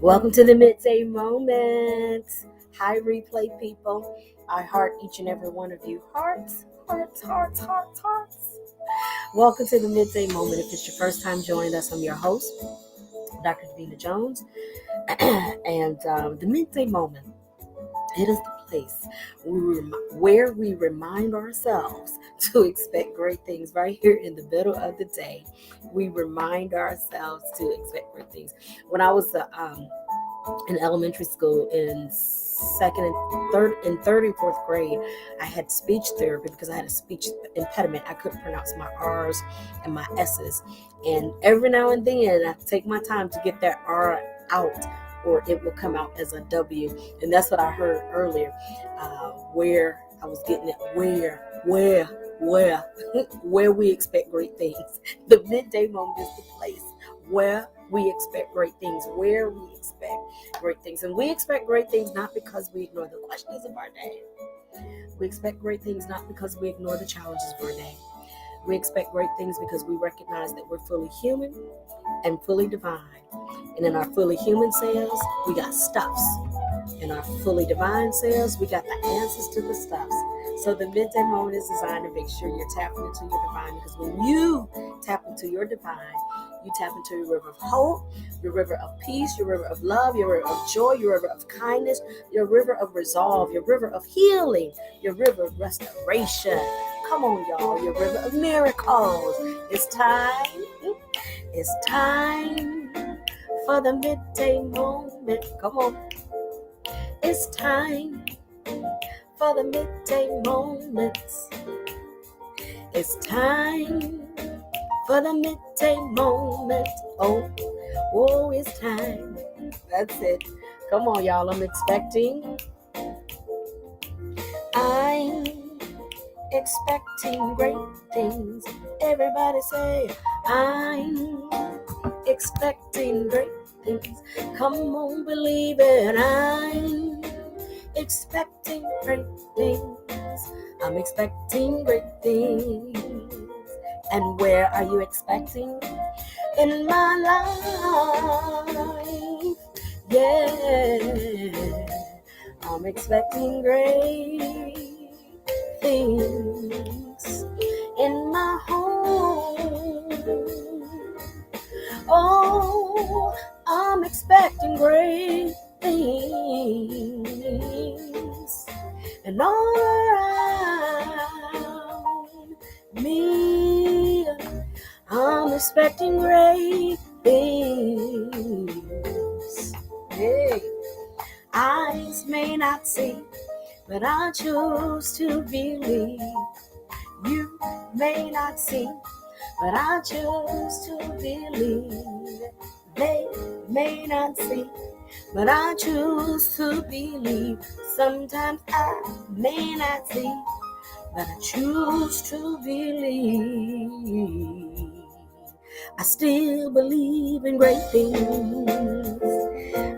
Welcome to the midday moment. Hi, replay people. I heart each and every one of you. Hearts, hearts, hearts, hearts, hearts. Welcome to the midday moment. If it's your first time joining us, I'm your host, Dr. Davina Jones. and the midday moment, it is the place where we remind ourselves to expect great things right here in the middle of the day. We remind ourselves to expect great things. When I was in elementary school in third and fourth grade, I had speech therapy because I had a speech impediment. I couldn't pronounce my R's and my S's, and every now and then I take my time to get that R out, or it will come out as a W. And that's what I heard earlier, where I was getting it, where where we expect great things. The midday moment is the place where we expect great things, where we expect great things. And we expect great things not because we ignore the questions of our day. We expect great things not because we ignore the challenges of our day. We expect great things because we recognize that we're fully human and fully divine. And in our fully human selves, we got stuffs. In our fully divine selves, we got the answers to the stuffs. So the midday moment is designed to make sure you're tapping into your divine, because when you tap into your divine, you tap into your river of hope, your river of peace, your river of love, your river of joy, your river of kindness, your river of resolve, your river of healing, your river of restoration. Come on, y'all, your river of miracles. It's time. It's time for the midday moment. Come on. It's time for the midday moments. It's time for the midday moment. Oh, it's time. That's it. Come on, y'all. I'm expecting great things. Everybody say, I'm expecting great things. Come on, believe it. I'm expecting great things. I'm expecting great things. And where are you expecting? In my life. Yeah. I'm expecting great things in my home. Oh, I'm expecting great things, and all around me, I'm expecting great things. Hey, eyes may not see, but I choose to believe. You may not see, but I choose to believe. They may not see, but I choose to believe. Sometimes I may not see, but I choose to believe. I still believe in great things.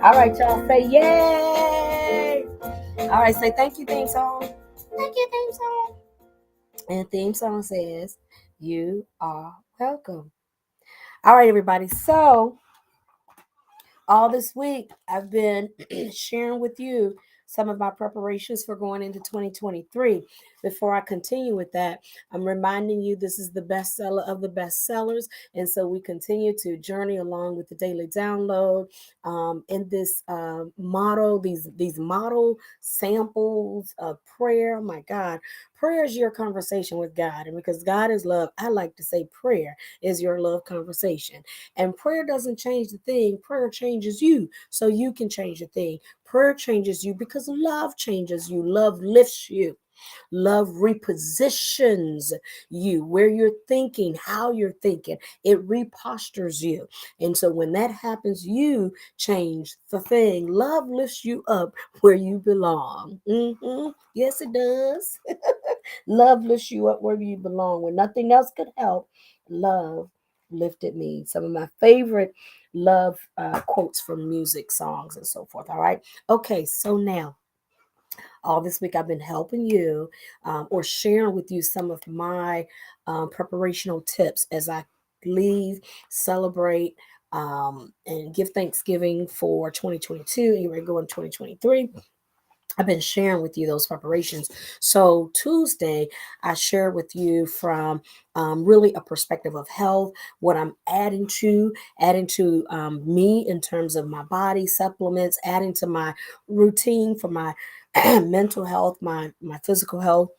All right, y'all, say yay. All right, say thank you, theme song. Thank you, theme song. And theme song says, you are welcome. All right, everybody. So all this week, I've been sharing with you some of my preparations for going into 2023. Before I continue with that, I'm reminding you this is the bestseller of the bestsellers. And so we continue to journey along with the daily download in this model, these model samples of prayer. My God, prayer is your conversation with God. And because God is love, I like to say prayer is your love conversation. And prayer doesn't change the thing. Prayer changes you so you can change the thing. Prayer changes you because love changes you. Love lifts you. Love repositions you where you're thinking, how you're thinking. It repostures you. And so when that happens, you change the thing. Love lifts you up where you belong. Yes, it does. Love lifts you up where you belong. When nothing else could help, love lifted me. Some of my favorite love quotes from music, songs, and so forth. All right. Okay. So now, all this week, I've been helping you or sharing with you some of my preparational tips as I leave, celebrate, and give Thanksgiving for 2022. You're ready to go in 2023. I've been sharing with you those preparations. So Tuesday, I share with you from really a perspective of health, what I'm adding to me in terms of my body supplements, adding to my routine for my mental health, my physical health,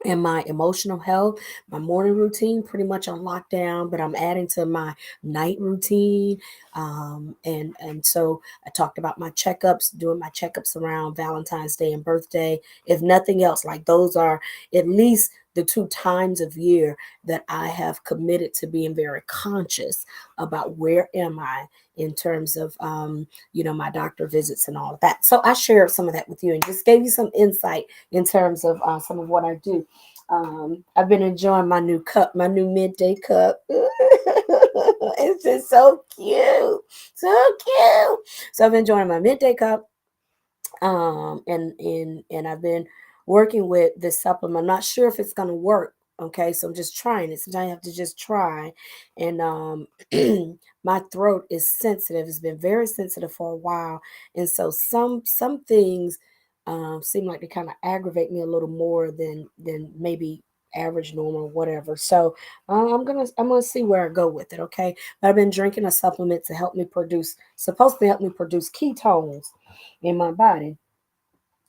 and my emotional health. My morning routine pretty much on lockdown, but I'm adding to my night routine. And so I talked about my checkups, doing my checkups around Valentine's Day and birthday. If nothing else, like those are at least the two times of year that I have committed to being very conscious about where am I in terms of my doctor visits and all of that. So I shared some of that with you and just gave you some insight in terms of some of what I do. I've been enjoying my new cup, my new midday cup. It's just so cute, so cute. So I've been enjoying my midday cup, and I've been working with this supplement. I'm not sure if it's gonna work. Okay, so I'm just trying it. Sometimes I have to just try, and my throat is sensitive. It's been very sensitive for a while, and so some things seem like they kind of aggravate me a little more than maybe average, normal, whatever. So I'm gonna see where I go with it. Okay, but I've been drinking a supplement to help me produce, supposed to help me produce ketones in my body,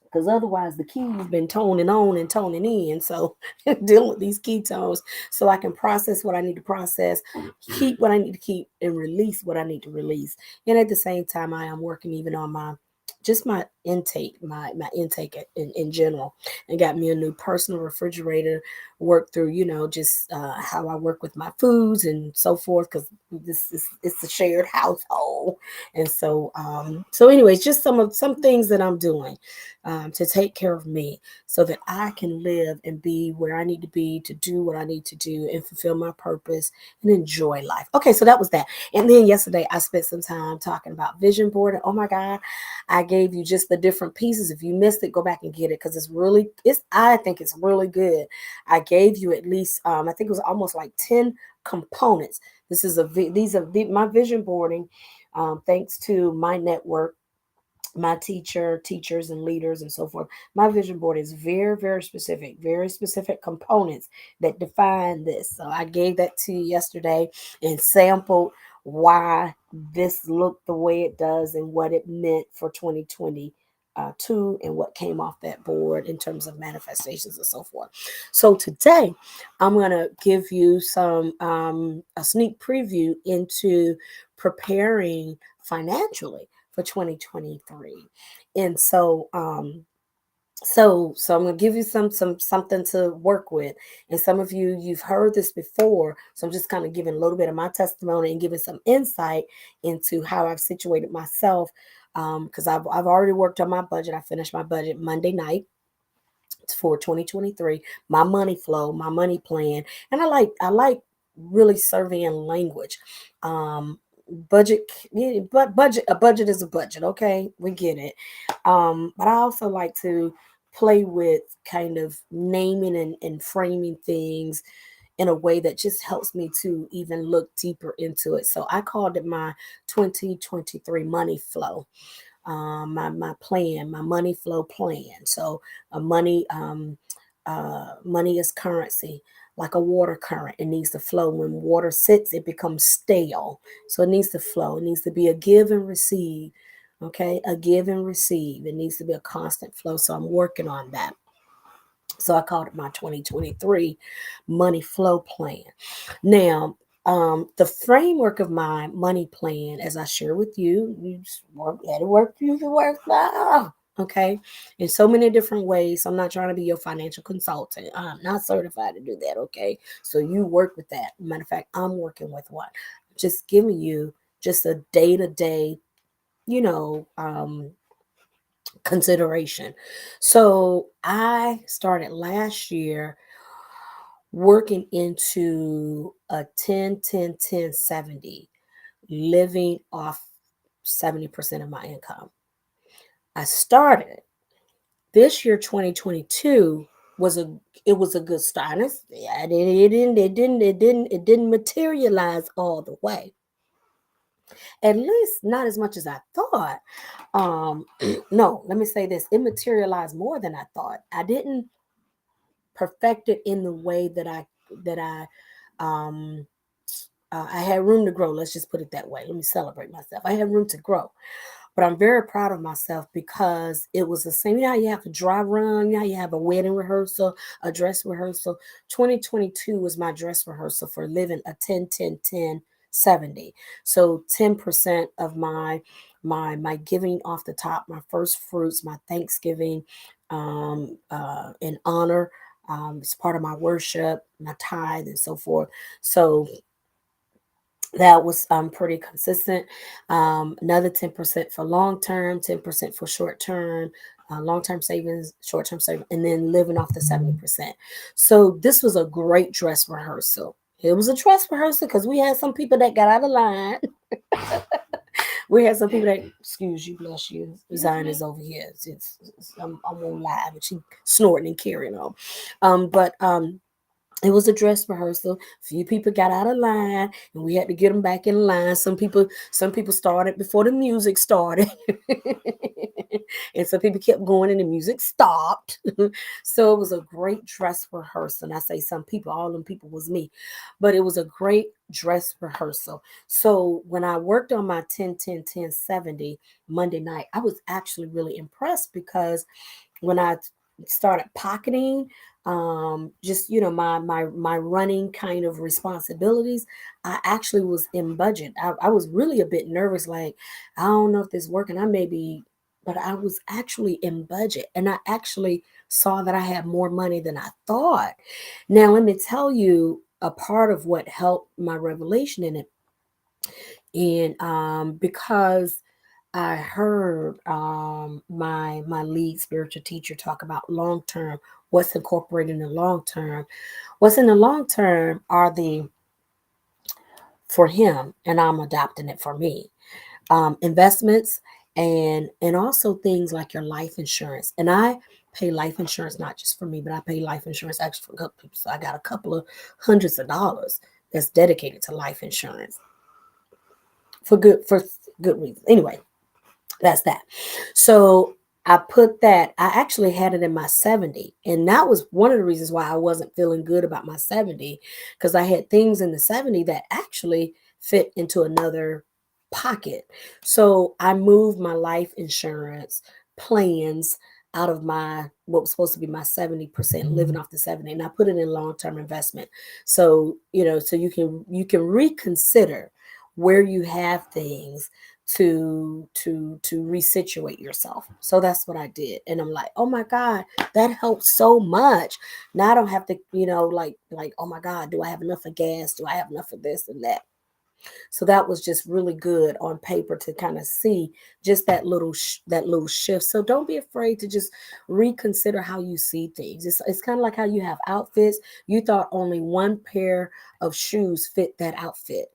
because otherwise the key's been toning on and toning in. So dealing with these ketones so I can process what I need to process, keep what I need to keep, and release what I need to release. And at the same time, I am working even on my intake, my intake in general, and got me a new personal refrigerator. Work through, just how I work with my foods and so forth, because this is it's a shared household. And so anyways, just some things that I'm doing to take care of me so that I can live and be where I need to be, to do what I need to do and fulfill my purpose and enjoy life. Okay, so that was that. And then yesterday I spent some time talking about vision board. And oh my God, I gave you just the different pieces. If you missed it, go back and get it, because I think it's really good. I gave you at least I think it was almost like 10 components. These are my vision boarding, thanks to my network, my teachers and leaders and so forth. My vision board is very, very specific components that define this. So I gave that to you yesterday and sampled why this looked the way it does and what it meant for 2020. And what came off that board in terms of manifestations and so forth. So today, I'm going to give you a sneak preview into preparing financially for 2023. And so I'm gonna give you something to work with. And some of you've heard this before. So I'm just kind of giving a little bit of my testimony and giving some insight into how I've situated myself. Because I've already worked on my budget. I finished my budget Monday night for 2023, my money flow, my money plan. And I like really surveying language. Budget, yeah, but a budget is a budget, okay? We get it. But I also like to play with kind of naming and framing things in a way that just helps me to even look deeper into it. So I called it my 2023 money flow, my plan, my money flow plan. So money is currency, like a water current. It needs to flow. When water sits, it becomes stale. So it needs to flow. It needs to be a give and receive. Okay, a give and receive. It needs to be a constant flow. So I'm working on that. So I called it my 2023 money flow plan. Now, the framework of my money plan, as I share with you, you just work, let it work, you can work now. Okay, in so many different ways. So I'm not trying to be your financial consultant. I'm not certified to do that. Okay, so you work with that. Matter of fact, I'm working with one. Just giving you just a day to day, you know, consideration. So I started last year working into a 10, 10, 10, 70, living off 70% of my income. I started this year, 2022 was a good start. And it didn't materialize all the way. At least not as much as I thought. Um, no, let me say this. It materialized more than I thought. I didn't perfect it in the way that I had room to grow. Let's just put it that way. Let me celebrate myself. I had room to grow. But I'm very proud of myself because it was the same. You know how you have a dry run, you know how you have a wedding rehearsal, a dress rehearsal. 2022 was my dress rehearsal for living a 10-10-10-70. So 10% of my giving off the top, my first fruits, my Thanksgiving in honor. It's part of my worship, my tithe, and so forth. So that was pretty consistent. Another 10% for long term, 10% for short term, long term savings, short term savings, and then living off the 70%. So this was a great dress rehearsal. It was a dress rehearsal because we had some people that got out of line. We had some people that, excuse you, bless you. Zion is over here. I won't lie, but she snorting and carrying on. But it was a dress rehearsal. A few people got out of line, and we had to get them back in line. Some people started before the music started, and some people kept going, and the music stopped. So it was a great dress rehearsal. And I say some people, all them people was me, but it was a great dress rehearsal. So when I worked on my 10-10-10-70 Monday night, I was actually really impressed because when I started pocketing just my running kind of responsibilities, I actually was in budget. I was really a bit nervous, like I don't know if this is working. I may be, but I was actually in budget, and I actually saw that I had more money than I thought. Now let me tell you a part of what helped my revelation in it, and because I heard my lead spiritual teacher talk about long term. What's incorporated in the long term? What's in the long term are the for him, and I'm adopting it for me. Investments and also things like your life insurance. And I pay life insurance not just for me, but I pay life insurance actually for a couple people. So I got a couple of hundreds of dollars that's dedicated to life insurance for good reasons. Anyway, that's that. So I put that, I actually had it in my 70. And that was one of the reasons why I wasn't feeling good about my 70, because I had things in the 70 that actually fit into another pocket. So I moved my life insurance plans out of my what was supposed to be my 70%, living off the 70, and I put it in long-term investment. So so you can reconsider where you have things to resituate yourself. So that's what I did. And I'm like, oh my God, that helps so much. Now I don't have to, like, oh my God, do I have enough of gas? Do I have enough of this and that? So that was just really good on paper to kind of see just that little shift. So don't be afraid to just reconsider how you see things. It's kind of like how you have outfits. You thought only one pair of shoes fit that outfit.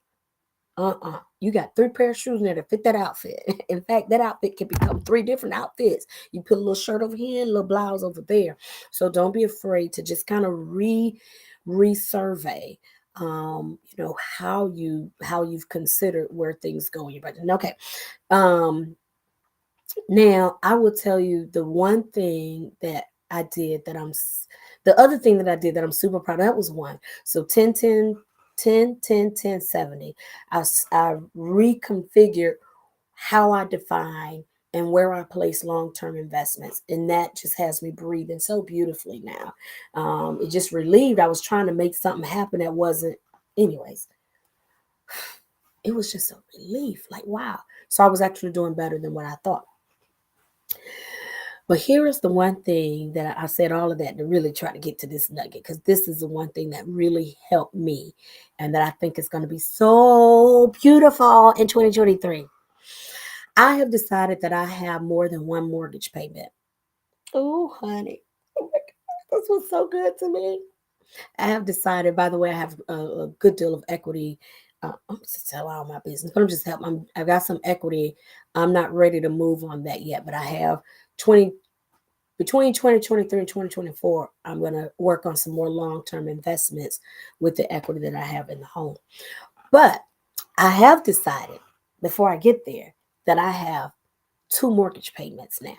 You got three pair of shoes in there to fit that outfit. In fact, that outfit can become three different outfits. You put a little shirt over here, a little blouse over there. So don't be afraid to just kind of resurvey how you've considered where things go in your budget. Okay. Um Now I will tell you the one thing that I did that the other thing that I did that I'm super proud of, that was one. So 10-10-10-10-10-70. I reconfigured how I define and where I place long-term investments. And that just has me breathing so beautifully now. It just relieved. I was trying to make something happen that wasn't, anyways, it was just a relief. Like, wow. So I was actually doing better than what I thought. But here is the one thing that I said all of that to really try to get to this nugget, because this is the one thing that really helped me and that I think is going to be so beautiful in 2023. I have decided that I have more than one mortgage payment. Oh, honey. Oh my God. This was so good to me. I have decided, by the way, I have a good deal of equity. I'm just tell all my business, but I'm just helping. I've got some equity. I'm not ready to move on that yet, but I have 20 between 2023 and 2024. I'm going to work on some more long-term investments with the equity that I have in the home. But I have decided before I get there, that I have two mortgage payments now.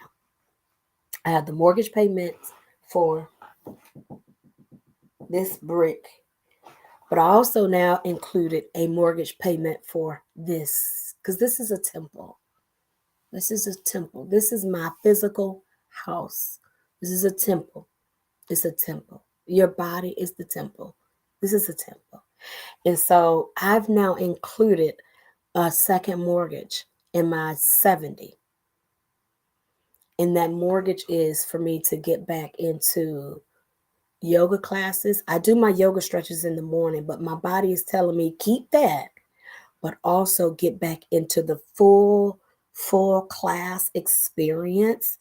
I have the mortgage payments for this brick, but I also now included a mortgage payment for this because this is a temple. This is a temple. This is my physical house. This is a temple. It's a temple. Your body is the temple. This is a temple. And so I've now included a second mortgage in my 70. And that mortgage is for me to get back into yoga classes. I do my yoga stretches in the morning, but my body is telling me keep that, but also get back into the full class experience.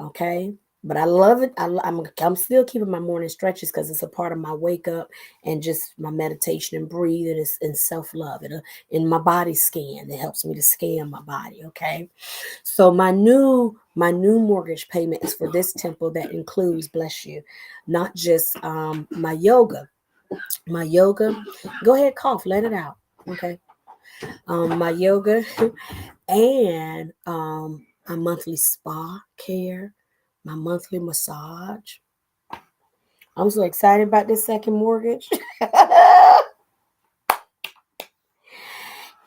Okay. But I love it. I'm still keeping my morning stretches because it's a part of my wake up and just my meditation and breathing and self love and in my body scan. It helps me to scan my body. Okay. So my new mortgage payment is for this temple that includes, bless you, not just my yoga. My yoga, go ahead, cough, let it out. Okay. My yoga and my monthly spa care, my monthly massage. I'm so excited about this second mortgage.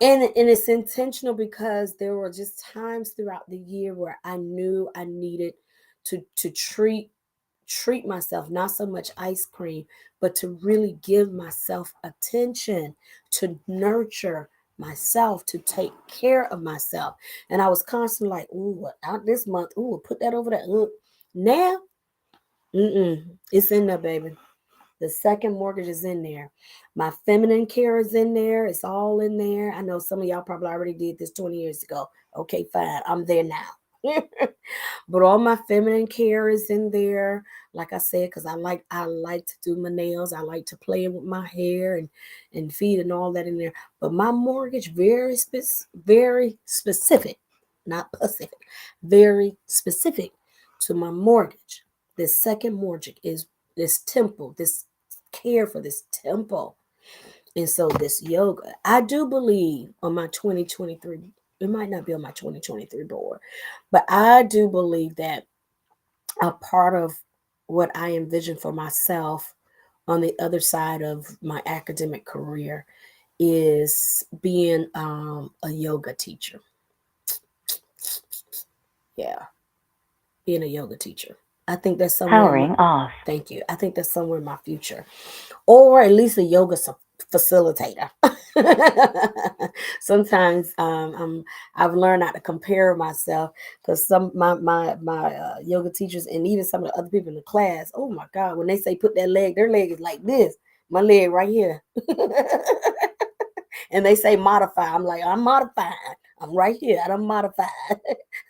And it's intentional because there were just times throughout the year where I knew I needed to treat myself, not so much ice cream, but to really give myself attention, to nurture myself, to take care of myself. And I was constantly like, ooh, what out this month? Ooh, put that over there. Now, it's in there, baby. The second mortgage is in there. My feminine care is in there. It's all in there. I know some of y'all probably already did this 20 years ago. Okay, fine. I'm there now. But all my feminine care is in there. Like I said, because I like to do my nails. I like to play with my hair and feet and all that in there. But my mortgage very specific, not pacific, very specific to my mortgage. This second mortgage is this temple, this care for this temple. And so this yoga, I do believe on my 2023, it might not be on my 2023 board, but I do believe that a part of what I envision for myself on the other side of my academic career is being a yoga teacher. Yeah, being a yoga teacher. I think that's somewhere in my, Powering off. thank you. I think that's somewhere in my future, or at least a yoga facilitator. Sometimes I've learned not to compare myself because some my yoga teachers and even some of the other people in the class, oh my God, when they say put that leg, their leg is like this, my leg right here. And they say modify. I'm like, I'm modified. I'm right here. I'm modified.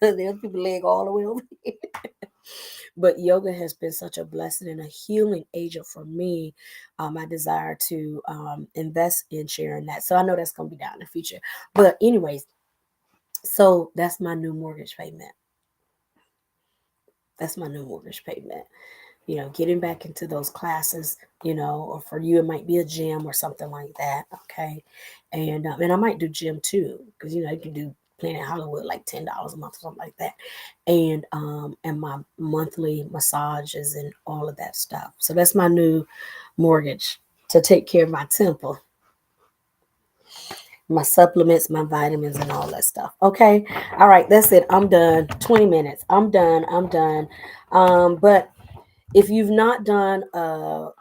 The other people leg all the way over here. But yoga has been such a blessing and a healing agent for me. I desire to invest in sharing that. So I know that's going to be down in the future. But, anyways, so that's my new mortgage payment. That's my new mortgage payment. Getting back into those classes, or for you, it might be a gym or something like that. Okay. And I might do gym too, because, you can do Planet Hollywood like $10 a month or something like that. And my monthly massages and all of that stuff. So that's my new mortgage to take care of my temple, my supplements, my vitamins, and all that stuff. Okay. All right. That's it. I'm done. 20 minutes. I'm done. I'm done. But if you've not done a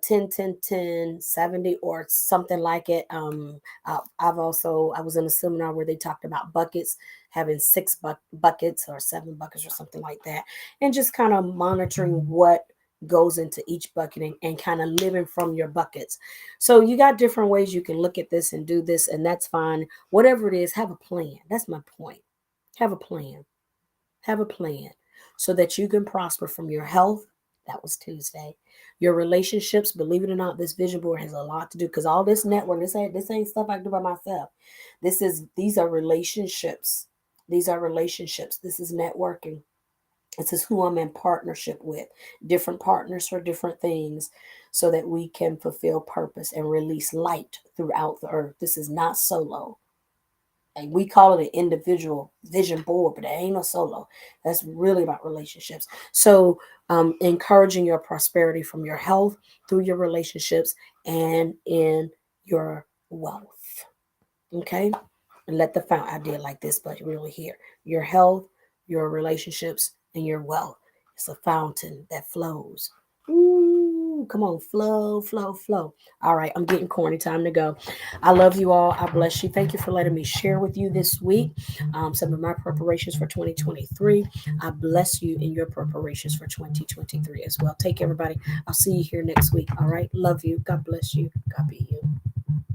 10 10 10 70 or something like it, I was in a seminar where they talked about buckets, having six buckets or seven buckets or something like that, and just kind of monitoring what goes into each bucket and kind of living from your buckets. So you got different ways you can look at this and do this, and that's fine. Whatever it is, have a plan. That's my point. Have a plan. Have a plan so that you can prosper from your health. That was Tuesday. Your relationships, believe it or not, this vision board has a lot to do because all this network, this ain't stuff I do by myself. These are relationships. These are relationships. This is networking. This is who I'm in partnership with. Different partners for different things so that we can fulfill purpose and release light throughout the earth. This is not solo. And we call it an individual vision board, but it ain't no solo. That's really about relationships. So, encouraging your prosperity from your health through your relationships and in your wealth. Okay, and let the fountain. I did like this, but really here, your health, your relationships, and your wealth. It's a fountain that flows. Ooh, come on, flow, flow, flow. All right, I'm getting corny. Time to go. I love you all. I bless you. Thank you for letting me share with you this week some of my preparations for 2023. I bless you in your preparations for 2023 as well. Take care, everybody. I'll see you here next week. All right. Love you. God bless you. God be you.